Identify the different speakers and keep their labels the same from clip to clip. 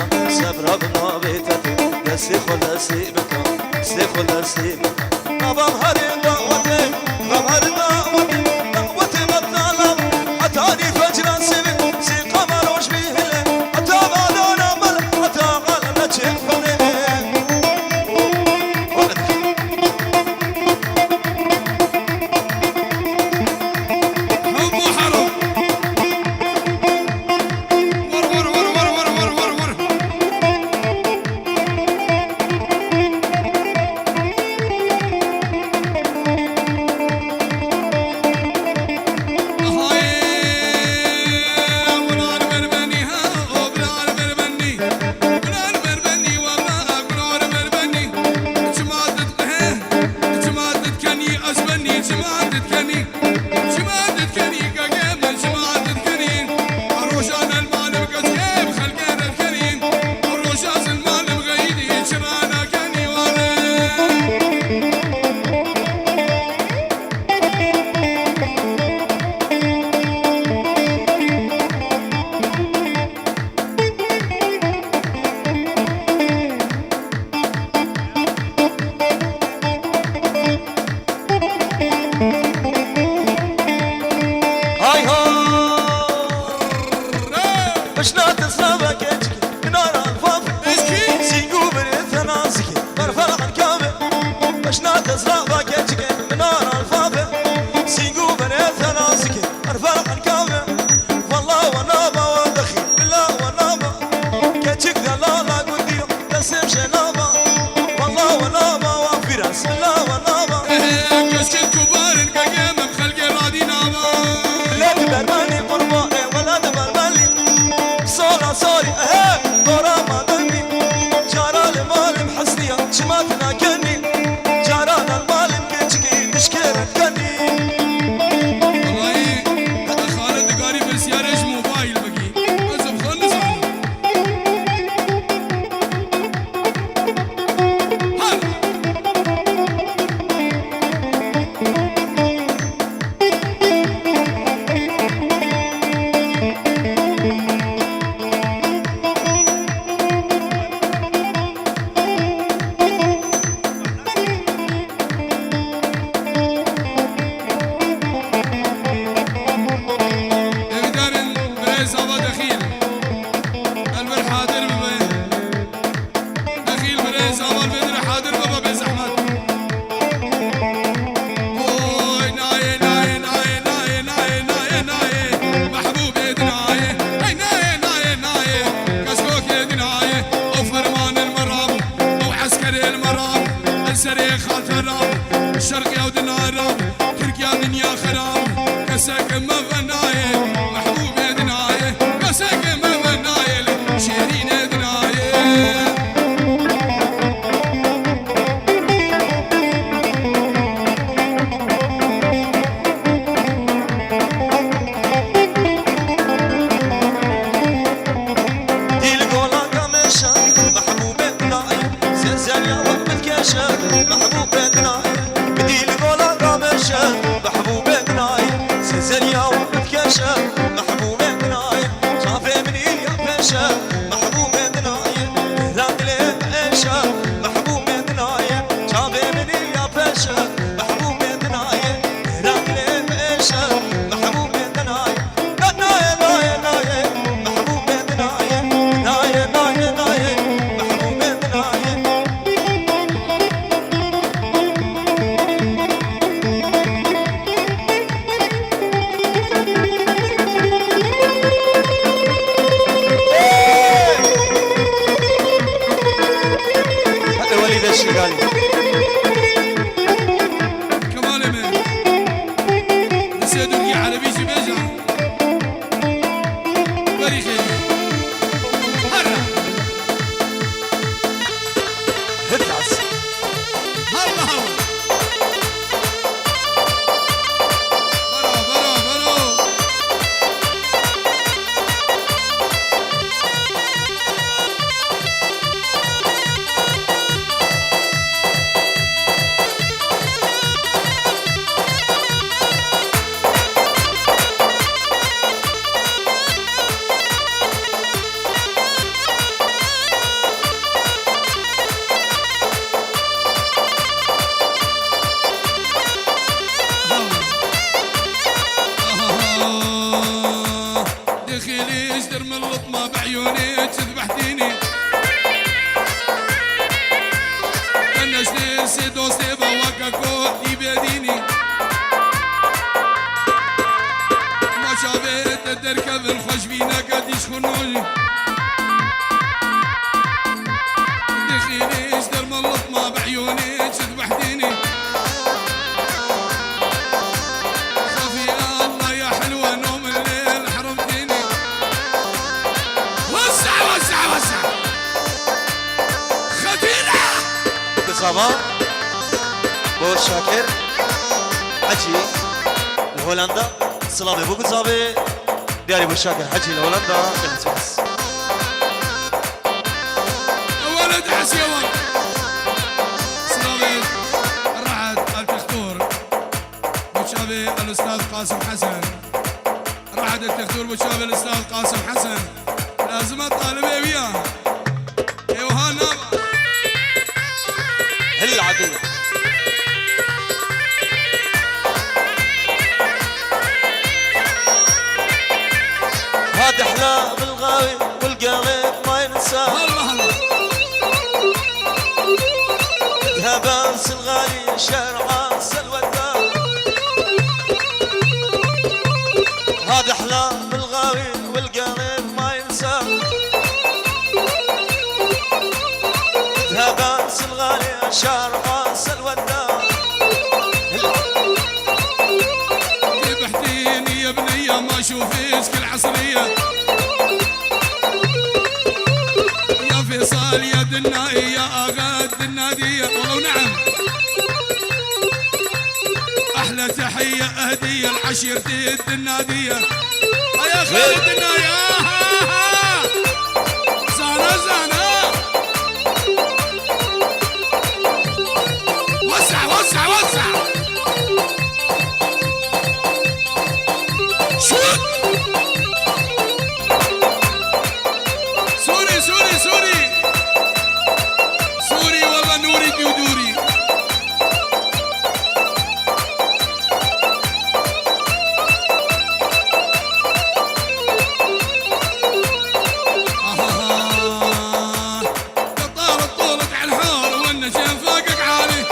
Speaker 1: بکن صبر بنابیتت دستی خلاصی بکن دستی خلاصی بکن غم هر دعوتی غم هر دعوتی دعوتی مطلب حتى فجر سبت سي قمر وش بيهله حتى غالانا مل حتى غالانا تشفني
Speaker 2: اركب الخش بينا قد يشخنوني دخيلي اشدر من لطمة بعيوني تذبحتيني خافي يا الله يا حلوة نوم الليل حرمتيني وسع وسع وسع خطيرة
Speaker 1: بقصابة بو شاكر حجي لهولندا سلامي بو قصابي دياري بو شاكر حجي لهولندا بس
Speaker 2: ولد عسيوان سلامي الرعد التختور بوشابي الاستاذ قاسم حسن رعد التختور بوشابي الاستاذ قاسم حسن لازم الطالب وياه ايوهانا
Speaker 1: هل عدل هذا احلام الغاوي والقلب ما ينساه
Speaker 2: الله الله
Speaker 1: ذهبان الغالي شارع الوداع هذا احلام الغاوي والقلب ما ينساه ذهبان الغالي شارع الوداع
Speaker 2: ذبحتيني يا بنية ما اشوفك كل عصرية يا فيصل يا دنائي يا اغاد النادية والله ونعم احلى تحية اهدية لعشيرتي النادية يا خالد الناية زانا زانا وسع وسع وسع شوت سوري سوري سوري سوري والله نوري دودوري طالت طولت على الحار والنجم فوقك عالي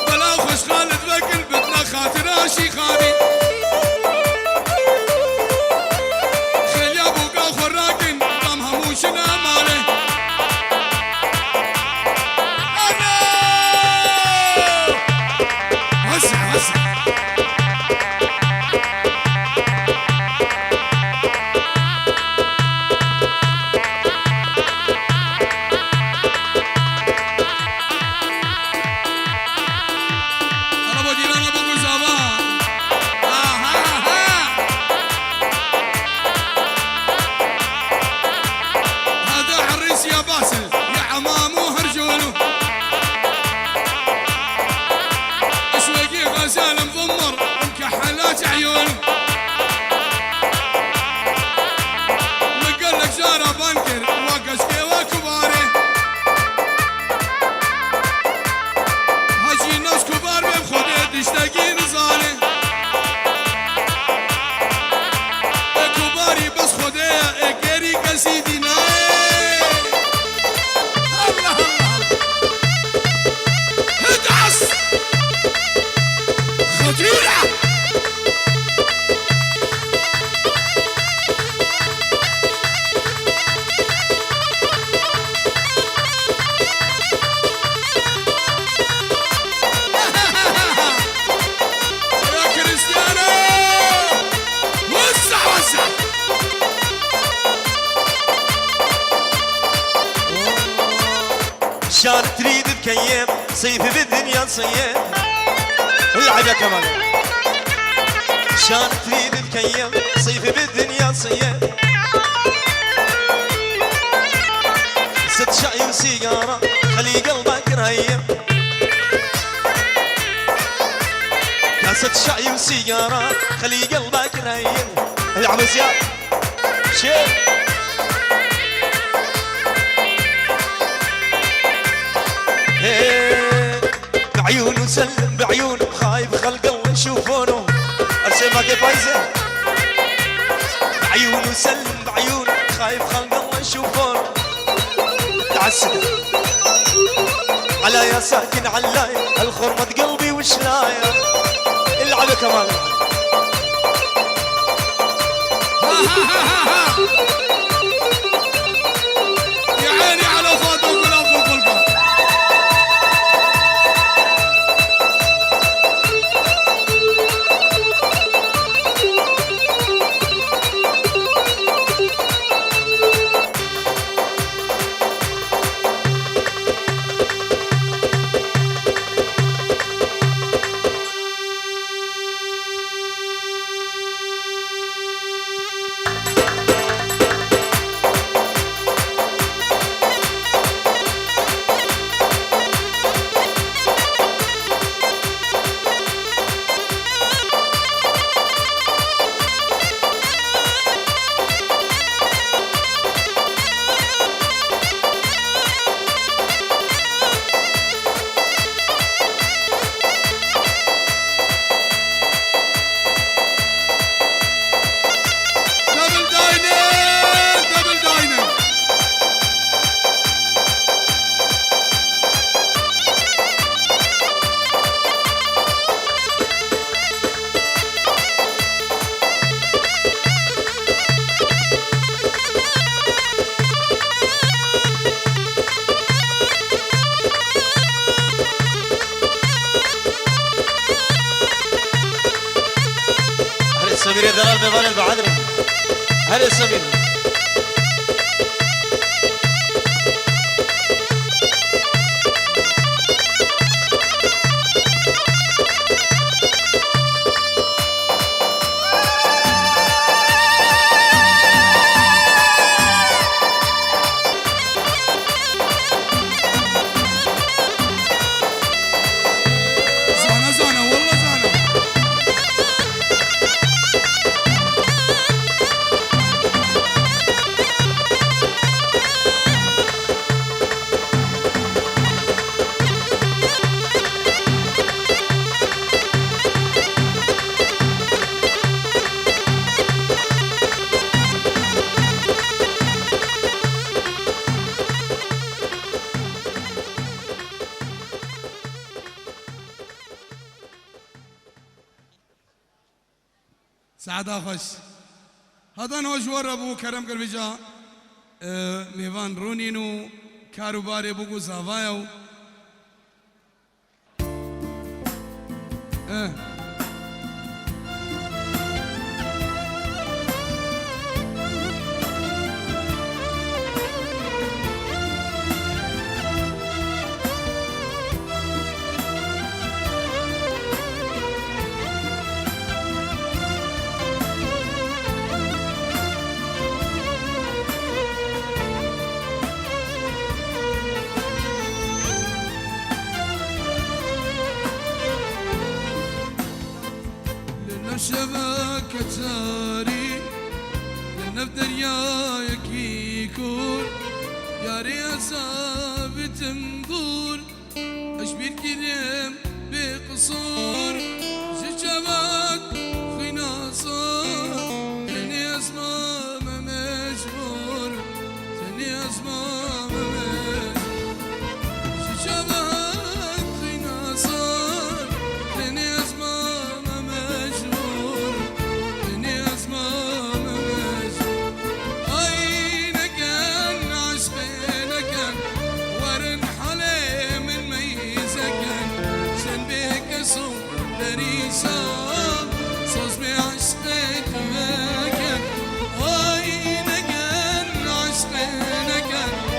Speaker 2: بلا خش خالد بقل بدنا خاطر شي خالي خيل يا ابو قاخر راكن ضمها مو شنا مالي انا وسع وسع انا بدي انا بقول زمان هذا حريص يا باسل يا عمامو هرجولو اشويقي غزال مضمر مكحلات عيونه مقلك زارة بنكر وقسكي وكباري هاجي ناس كبار بخدي تشتاقي نزالي كباري بس خدي اكيري قسيدي ناي الله الله ادعس خطيرة يا كريستيانو وسع وسع
Speaker 1: شان تريد تكيم صيف بالدنيا صيف العب يا كمان شان تريد تكيم صيف بالدنيا صيف ست شاي وسيجارة خلي قلبك رهيب كاسة شاي وسيجارة خلي قلبك رهيب العب زياد شيل بعيون وسلم بعيون خايف خلق الله يشوفونه ارسل ما كيف عايزه بعيون وسلم بعيون خايف خلق الله يشوفونه تعسد على يا ساكن علاي الخرمة قلبي وشلايا العب كمان
Speaker 2: يا عيني على فاطمة وقلاف الخلقة.
Speaker 1: سمير يا دلال بيضان البعادري. هلا سمير.
Speaker 2: سعادة خوش هذا نوش ور ابو كرم قلبجا ميوان رونينو كاروباري بوكو زافايو شبكة تاري لنا في درياك يكون يا رياسة بتنظور أشبير كلام بقصور شبك في ناصر ثاني أسماء ما مجبور ثاني أسماء ما مجبور شبك في ناصر ثاني أسماء Again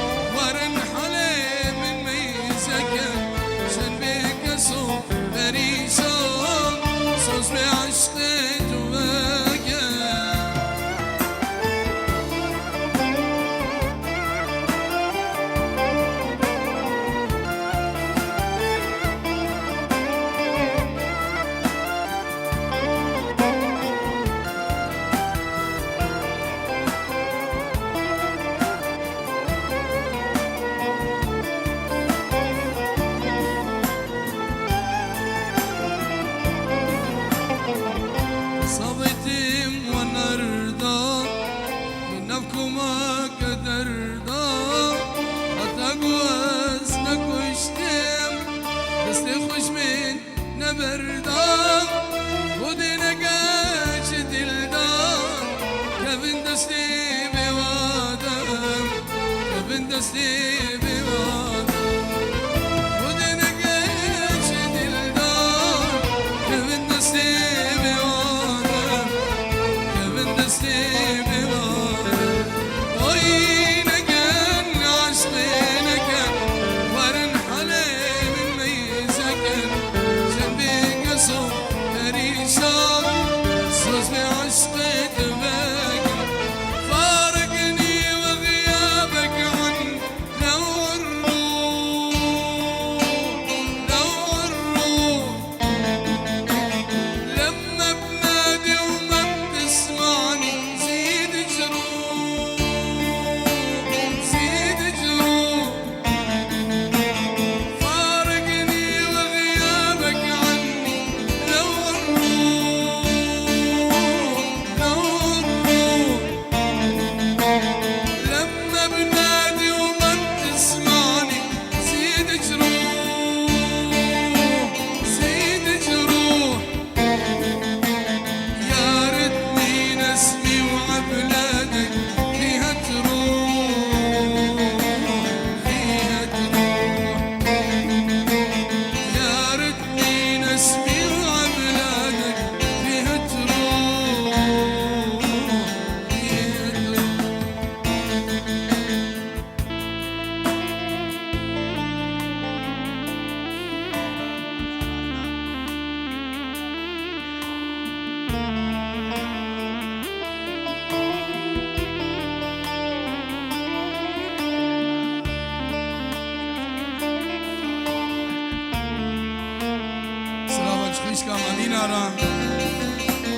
Speaker 2: دينارا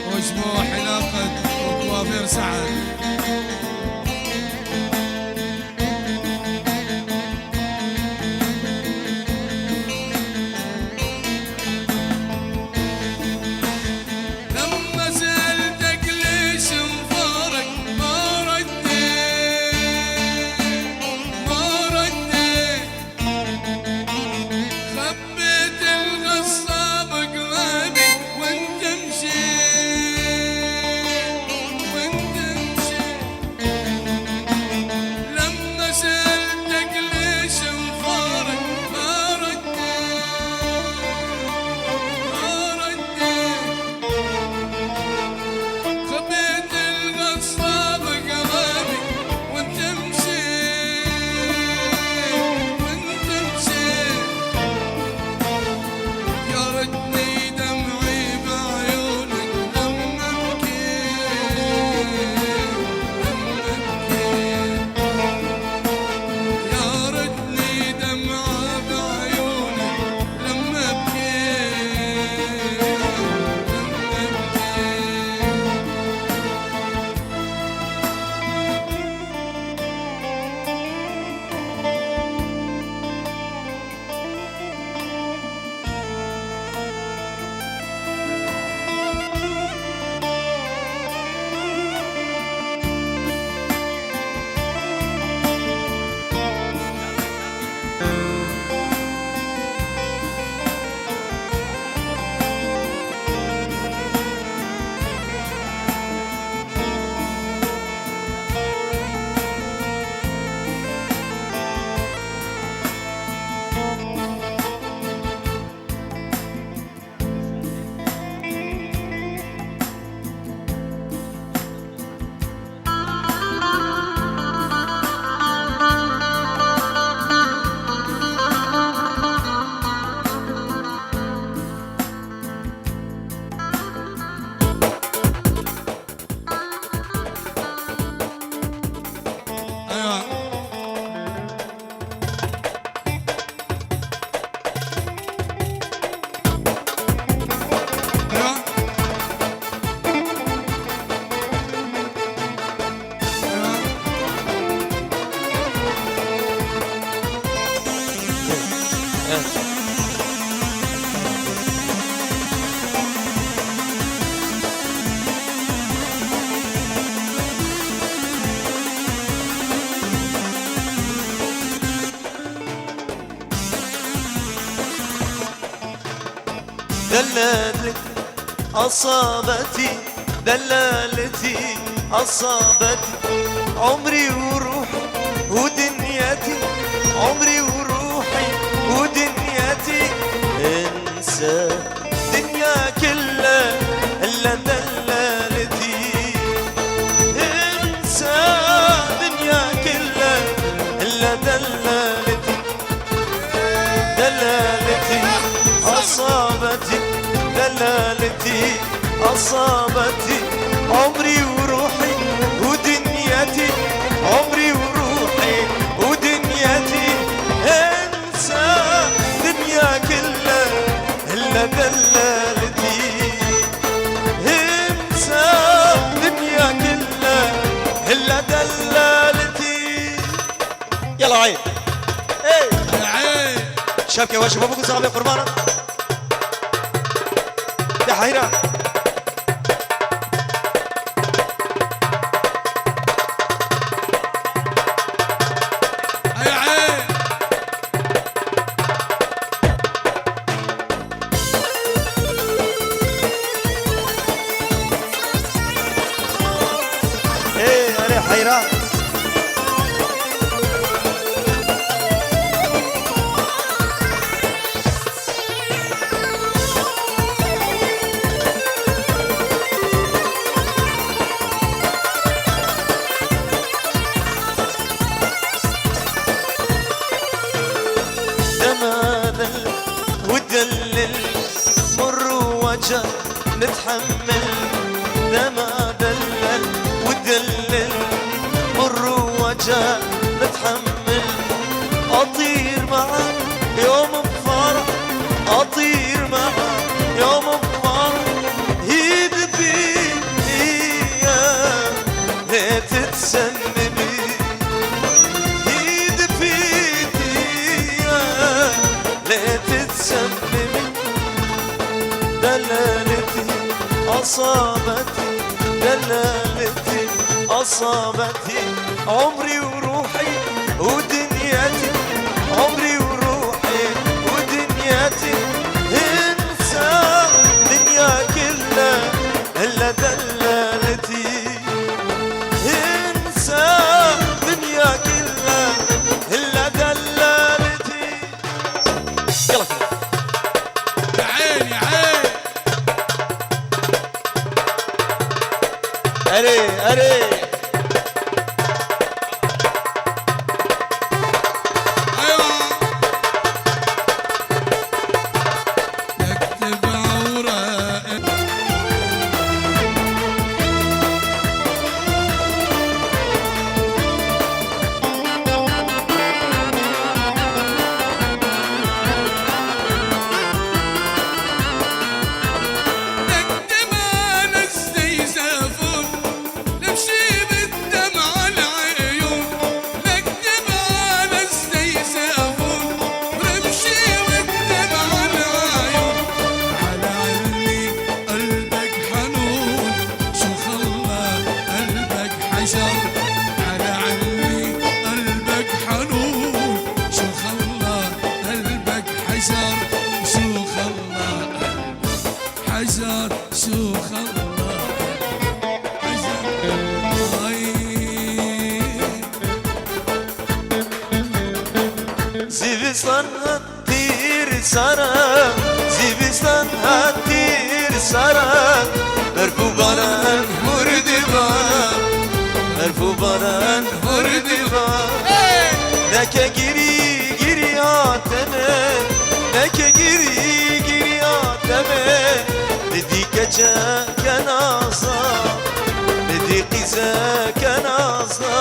Speaker 2: وشبو حلاقة وكوافير سعد.
Speaker 1: دلالتي أصابتي دلالتي أصابتي عمري وروحي ودنيتي دلالتي أصابتي عمري وروحي ودنيتي، عمري وروحي ودنيتي. انسى دنيا كلها إلا دلالتي، انسى دنيا كلها إلا دلالتي. يلا عين ايه
Speaker 2: عين
Speaker 1: شبكة وش بابوك صاحبي قربانة يا حيران. ايه انا حيران. ودلل مر وجه نتحمل، ده ما دلل ودلل مر وجه نتحمل. أطير معك يوم بفرح، أطير معك يوم بفرح. ايد بيدي لا تتسلمي، ايد بيدي لا تتسلمي. دلالتي أصابتي، دلالتي أصابتي عمري وروحي ودنيتي، عمري وروحي ودنيتي. انسى دنيا كلها إلا دلالتي، انسى دنيا كلها إلا دلالتي. يلا
Speaker 2: يا عين يا عين.
Speaker 1: أري أري
Speaker 2: حجر شوخ الله
Speaker 1: زيبستان هتطير سرا، زيبستان هتطير سرا. مرفو باران مردبان، مرفو باران مردبان. نكا جري جري آتمه، نكا جري جري آتمه. ندي كجا كنازا، ندي قيزا كنازا.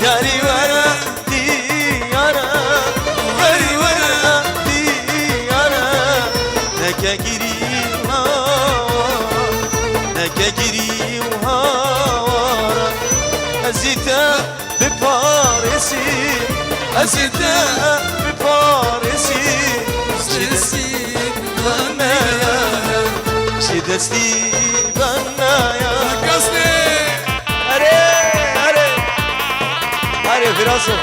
Speaker 1: ياري ورا ديارا، ياري ورا ديارا. نكا جري هوا، نكا جري وهوارا. أزيتا بباريسي، أزيتا بباريسي.
Speaker 2: سيدي
Speaker 1: بنايا، سيدي بنايا.
Speaker 2: قصدي
Speaker 1: أري أري أري فراسة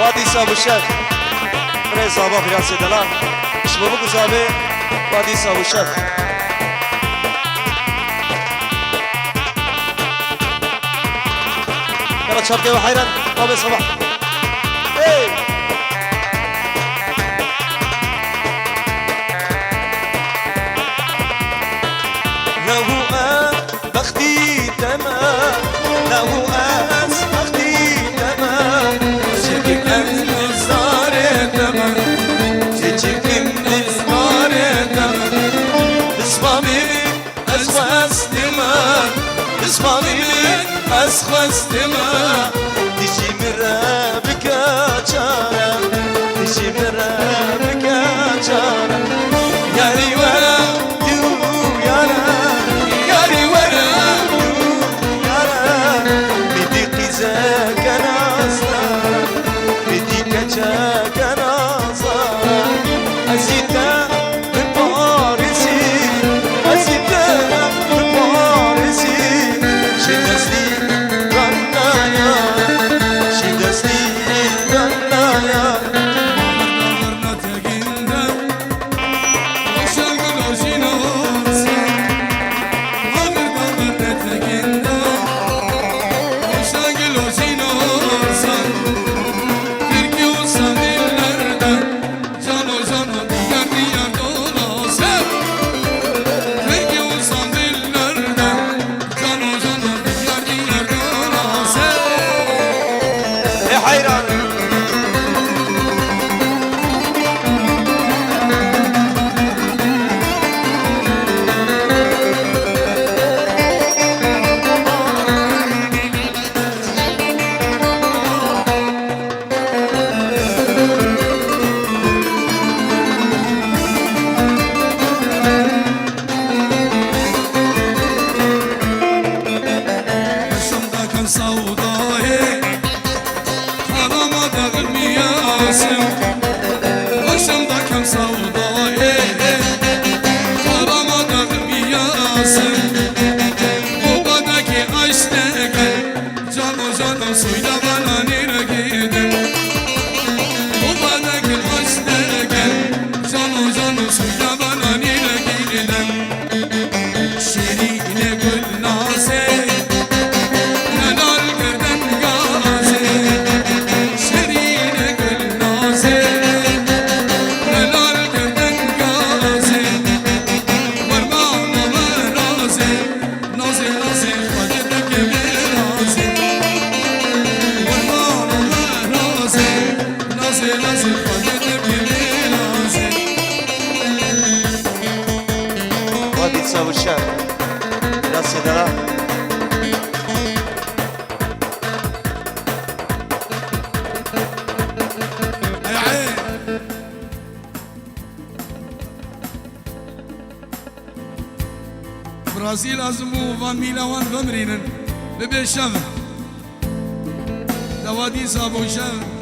Speaker 1: وادي صاب الشيخ أري صابا فراسة دلال مش بابوك صابي وادي صاب الشيخ. يلا تشاركي وحيران بابي صباح. ايه لو بختي تمام، لو بختي تمام. شكك من الزار تمام، شكك من الزار تمام. بسمع حيران
Speaker 3: تساوي الشعر إلى الصدارة.
Speaker 2: برازيل أزمو فان ميلوان غمرينن ببي شف دوادي صابو شف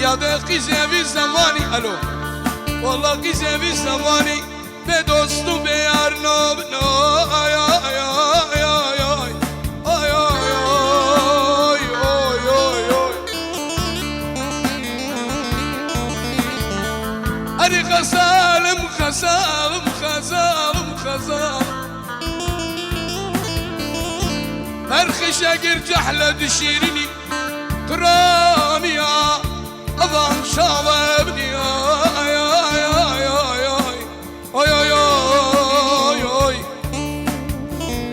Speaker 2: يا بقيزة في زماني الو والله قيزة في زماني بدوست بيارنا بنا آي آي آي آي آي آي آي آي أري خسالم خسالم خسالم خسالم أرخش أرجح لدشيرني تراني يا أضان شاببني يا يا يا يا يا يا يا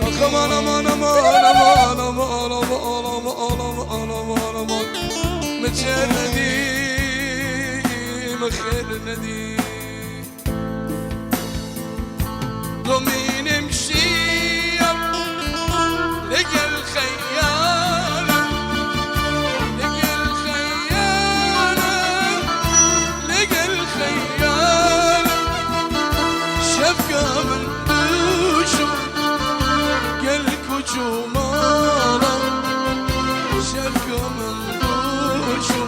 Speaker 2: أخمان أمان أمان أمان أمان أمان أمان أمان متشر نديم خير نديم ضمين مشي لقى الخيال لقى الخيال لقى الخيال شفقة من دوشه قلك وجماله شفقة من دوشه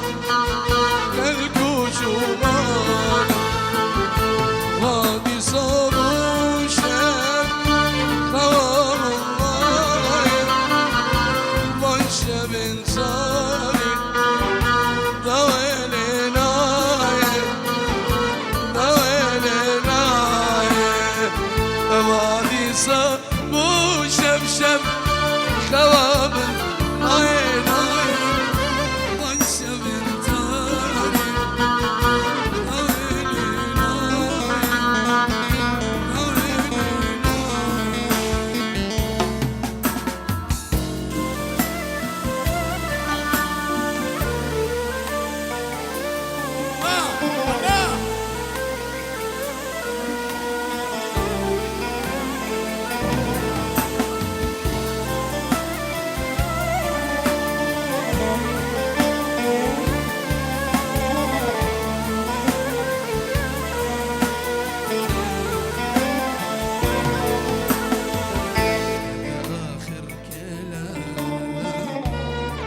Speaker 2: قلك وجماله غادي صار وشاف خوام الله وانشب انصاري ضويلي نايم ضويلي نايم غادي صار وشاف خوام الله وانشب انصاري ضويلي نايم ضويلي آخر كلام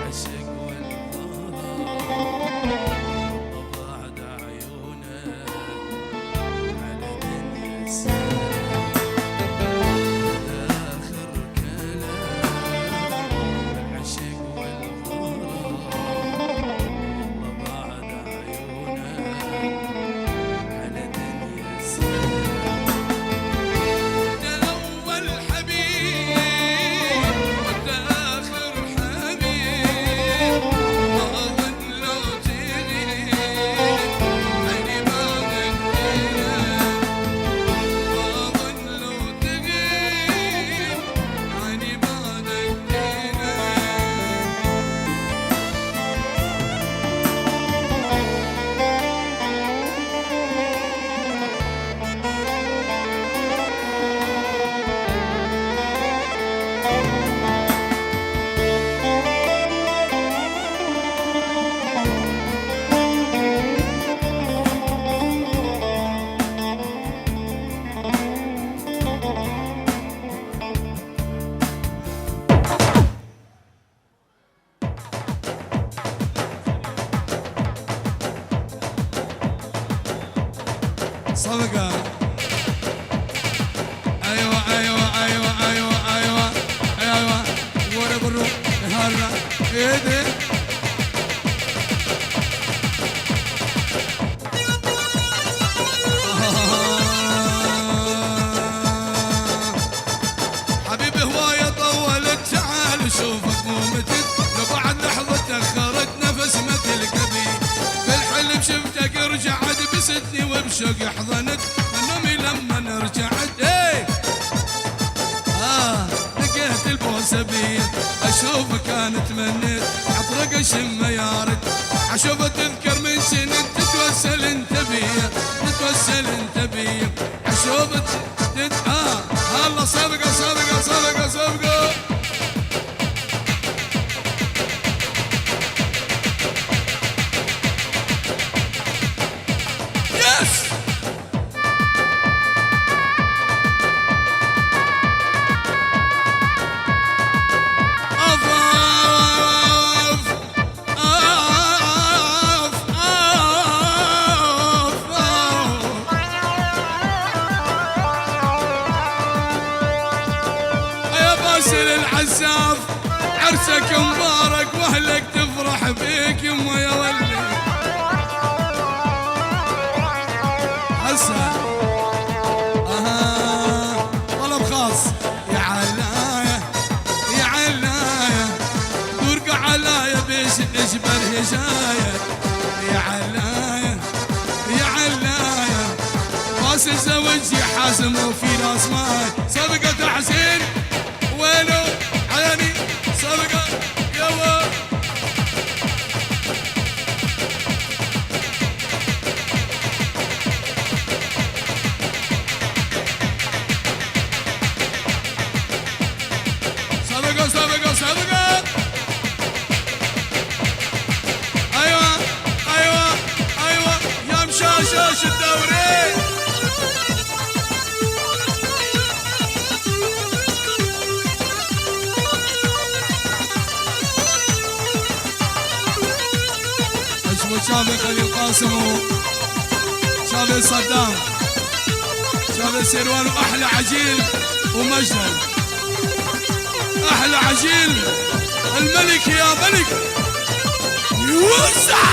Speaker 2: عشق والغرام وبعد عيونه على دنيا السلام آخر كلام عشق والغرام وبعد عيونه على دنيا السلام أول حبيب وأنت آخر حبيب ما أظن لو تغيب عيني ما غنيت ما أظن لو تغيب عيني ما غنيت صدقة أيوة أيوة أيوة أيوة أيوة أيوة ورا برو هلا إيدي حبيبي هواية طولت تعال شوفك مو متت لبعد لحظة تأخرت نفس مثل كبي بالحلم شفتك رجعت بستني وبشوق حضنت نومي لما رجعت ايه لقيت البوسة بيد اشوفك كان تمنيت اطرق اشم يارد اشوفك تذكر من سنين تتوسل انت بيا تتوسل انت بيا اشوفك هلا صدقة صدقة صدقة صدقة يس أف أف أف شاف عرسك مبارك واهلك تفرح بيك يما يا ولي هسه طلب خاص يا علاية يا علاية دورق علاية بيش اجبر هجاية يا علاية يا علاية باس الزوج يا حازم وفي راس ماي سبقة حسين وينو عيني سبقة يلا سبقة سبقة سبقة ايوه ايوه ايوه يا مشاشش الدوري شافي خليل قاسم شافي صدام شافي سيروان واحلى عجيل ومجدل احلى عجيل الملك يا ملك يوسع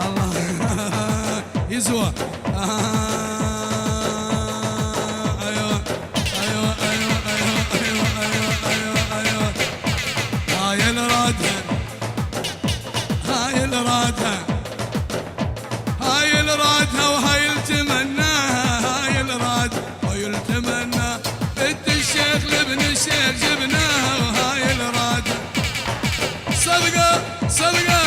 Speaker 2: الله يزوى هاي الرادها وهاي التمناها هاي الراد وهاي التمنى بنت الشيخ لابن الشيخ جبناها وهاي الراد صدقة صدقة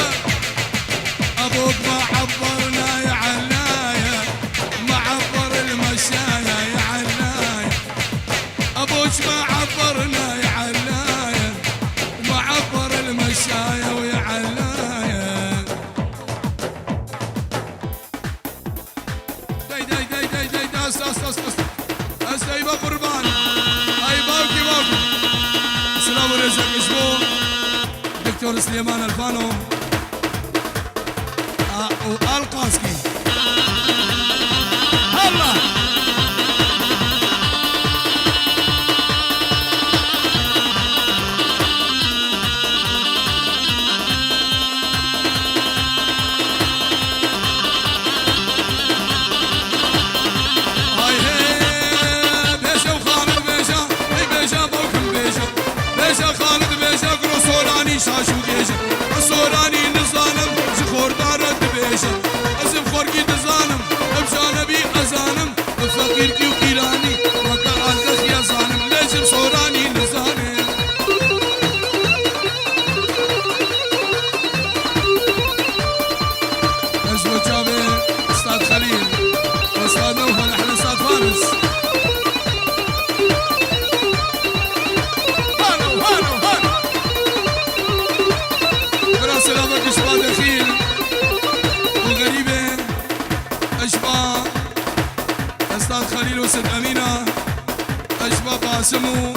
Speaker 2: ابوك ما عبرنا يا علاية ما عبر المشاية يا علاية ابوك ما عبرنا يا علاية ما عبر المشاية ويا علاية هسه يبقى قربان هاي باوكي باوكي السلام عليكم اسمه دكتور سليمان الفانو والقاسكي الله شاشو ديجا الصوراني نظانم زخور دارت بيشا أزم خوركي تزانم بجانبي أزانم فقير كيو كيراني وقع عندك يا زانم لازم صوراني نظانم أجمل جابر أستاذ خليل أستاذ نوفل أحلى أستاذ فارس سلامك اشباه دخيل وغريبة اشباه استاذ خليل وسد امينة اشباه باسم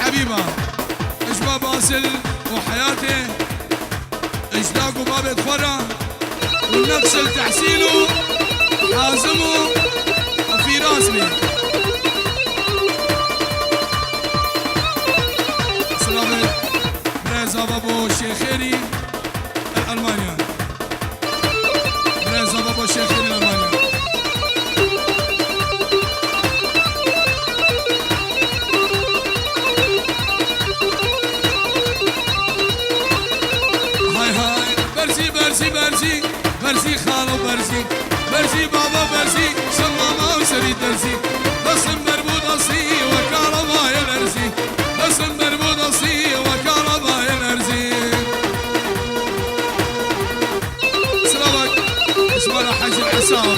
Speaker 2: حبيبة اشباه باسل وحياته اشلاق وبابة خورة والنقش تحسينه حازمه وفي راسمه سلامة بريزا بابو شيخيري ألمانيا بريزا بابا الشيخ ألمانيا هاي هاي برزي برزي برزي برزي خالو برزي برزي بابا برزي شمامة وسري درزي بسم مربوط أصلي وكهرباء الأرزي بسم مربوط أصلي وكهرباء الأرزي اسمه حاج العصام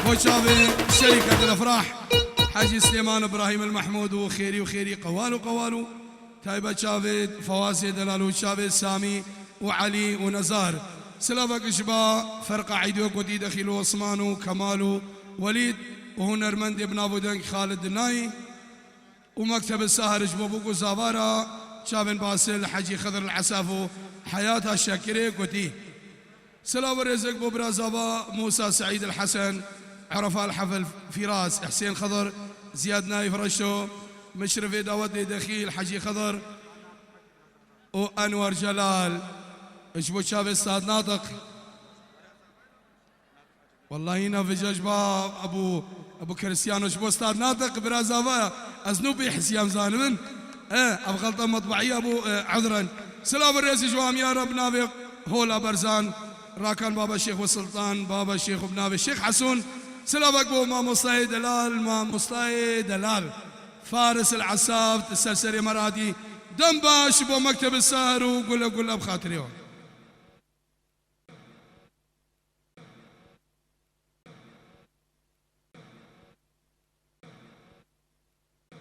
Speaker 2: وشافي شركة الأفراح حاج سليمان إبراهيم المحمود وخيري وخيري قوالو قوالو تايبة شافي فواسي دلالو شافي سامي وعلي ونزار سلافك إشبا فرقة عيدوك ودي دخيلو عثمانو كمالو وليد وهنرمند ابن أبو دنك خالد الناي ومكتب السهر جبوبوكو زابارا شابن باسل حجي خضر العسافو حياتها الشاكرة قتي سلام الرزق بو برازابا موسى سعيد الحسن عرفاء الحفل فراس حسين خضر زياد نايف رشو مشرف داود دخيل حجي خضر وانور جلال اشبو شاب استاذ ناطق والله هنا في جشباب ابو كريستيانو اشبو استاذ ناطق برازافا ازنوبي حسيام زانمن ابو غلطه مطبعيه ابو عذرا سلام الرئيس جوام يا رب نافق هولا برزان راكان بابا الشيخ والسلطان بابا الشيخ وبنابي الشيخ حسون سلامك بو ما مصطفى دلال ما مصطفى دلال فارس العساف السلسلة مرادي دنباش بو مكتب السهر وقول له بخاطري